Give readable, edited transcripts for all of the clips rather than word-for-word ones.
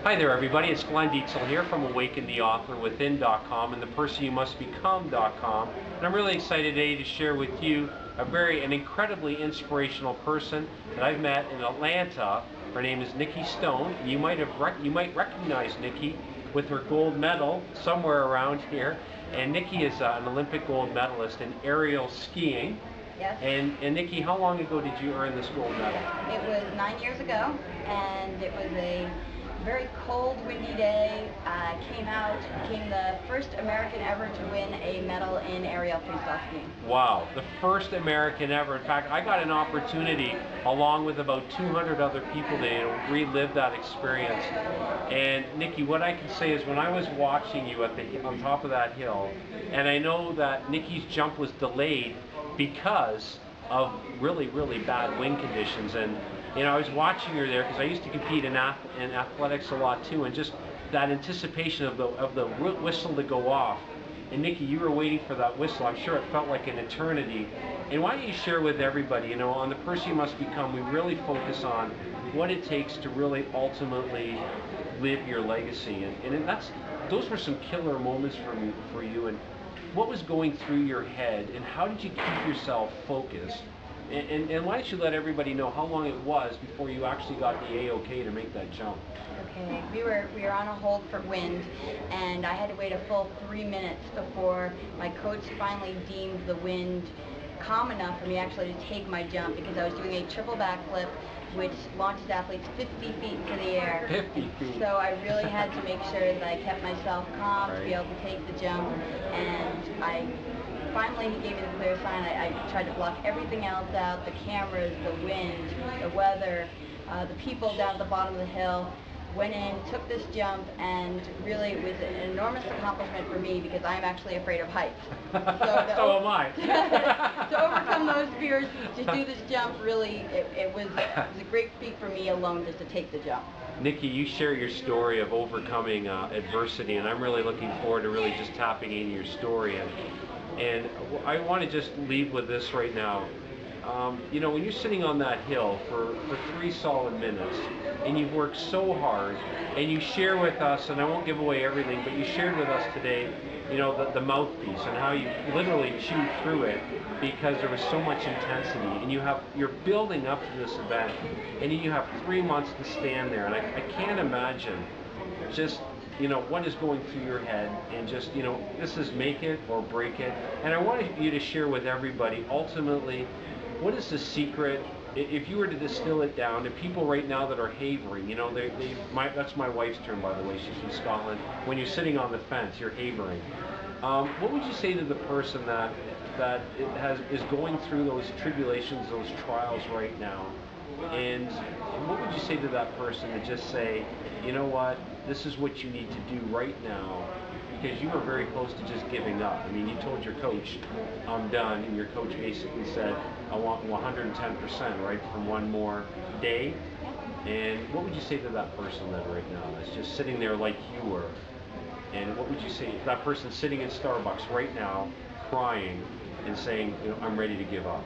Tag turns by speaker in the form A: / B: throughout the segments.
A: Hi there everybody, it's Dietzel here from AwakenTheAuthorWithin.com and thepersonyouMustBecome.com, and I'm really excited today to share with you an incredibly inspirational person that I've met in Atlanta. Her name is Nikki Stone. You might recognize Nikki with her gold medal somewhere around here, and Nikki is an Olympic gold medalist in aerial skiing.
B: Yes.
A: And Nikki, how long ago did you earn this gold medal?
B: It was 9 years ago, and it was a very cold, windy day. I came out, became the first American ever to win a medal in aerial freestyle skiing.
A: Wow, the first American ever. In fact, I got an opportunity, along with about 200 other people, to relive that experience. And Nikki, what I can say is when I was watching you on top of that hill, and I know that Nikki's jump was delayed because of really, really bad wind conditions. And I was watching her there because I used to compete in athletics a lot too, and just that anticipation of the whistle to go off. And Nikki, you were waiting for that whistle. I'm sure it felt like an eternity. And why don't you share with everybody, on The Person You Must Become, we really focus on what it takes to really ultimately live your legacy. And those were some killer moments for you. And what was going through your head, and how did you keep yourself focused? And why don't you let everybody know how long it was before you actually got the A-OK to make that jump?
B: Okay, we were on a hold for wind, and I had to wait a full 3 minutes before my coach finally deemed the wind calm enough for me actually to take my jump, because I was doing a triple backflip which launches athletes 50 feet into the air.
A: 50 feet.
B: So I really had to make sure that I kept myself calm to be able to take the jump, and finally he gave me the clear sign. I tried to block everything else out, the cameras, the wind, the weather, the people down at the bottom of the hill. Went in, took this jump, and really it was an enormous accomplishment for me because I'm actually afraid of heights.
A: So am I.
B: To overcome those fears, to do this jump, really, it was a great feat for me alone just to take the jump.
A: Nikki, you share your story of overcoming adversity, and I'm really looking forward to really just tapping into your story. And I want to just leave with this right now. When you're sitting on that hill for 3 solid minutes, and you've worked so hard, and you share with us, and I won't give away everything, but you shared with us today, the mouthpiece and how you literally chewed through it because there was so much intensity, and you're building up to this event, and you have 3 months to stand there, and I can't imagine just what is going through your head, and just this is make it or break it. And I wanted you to share with everybody ultimately, what is the secret, if you were to distill it down to people right now that are havering? That's my wife's term, by the way. She's from Scotland. When you're sitting on the fence, you're havering. What would you say to the person that is going through those tribulations, those trials right now? And what would you say to that person to just say, you know what, this is what you need to do right now, because you were very close to just giving up. I mean, you told your coach, I'm done, and your coach basically said, I want 110%, right, from one more day. And what would you say to that person then right now that's just sitting there like you were? And what would you say to that person sitting in Starbucks right now, crying and saying, I'm ready to give up?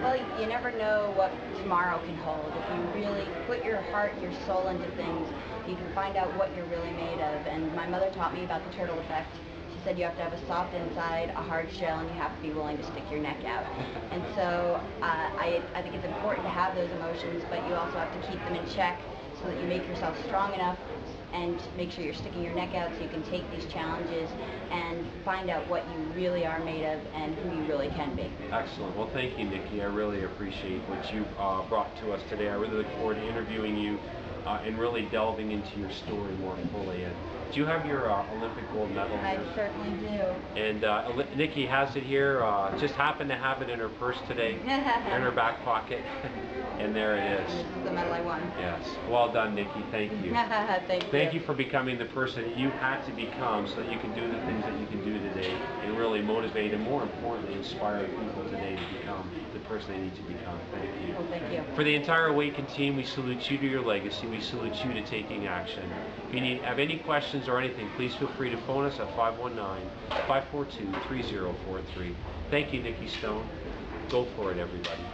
B: Well, you never know what tomorrow can hold. If you really put your heart, your soul into things, you can find out what you're really made of. And my mother taught me about the turtle effect. She said you have to have a soft inside, a hard shell, and you have to be willing to stick your neck out. And so I think it's important to have those emotions, but you also have to keep them in check so that you make yourself strong enough and make sure you're sticking your neck out so you can take these challenges and find out what you really are made of and who you really can be.
A: Excellent. Well, thank you, Nikki. I really appreciate what you brought to us today. I really look forward to interviewing you and really delving into your story more fully. And do you have your Olympic gold medal
B: I
A: here?
B: certainly do.
A: And Nikki has it here. Just happened to have it in her purse today, in her back pocket. And there it is.
B: This is the medal I won.
A: Yes. Well done, Nikki. Thank you.
B: Thank
A: you for becoming the person you had to become so that you can do the things that you can do today and really motivate and, more importantly, inspire people today to become the person they need to become. Thank you.
B: Well, thank you.
A: For the entire Awaken team, we salute you to your legacy. We salute you to taking action. If you have any questions or anything, please feel free to phone us at 519-542-3043. Thank you, Nikki Stone. Go for it, everybody.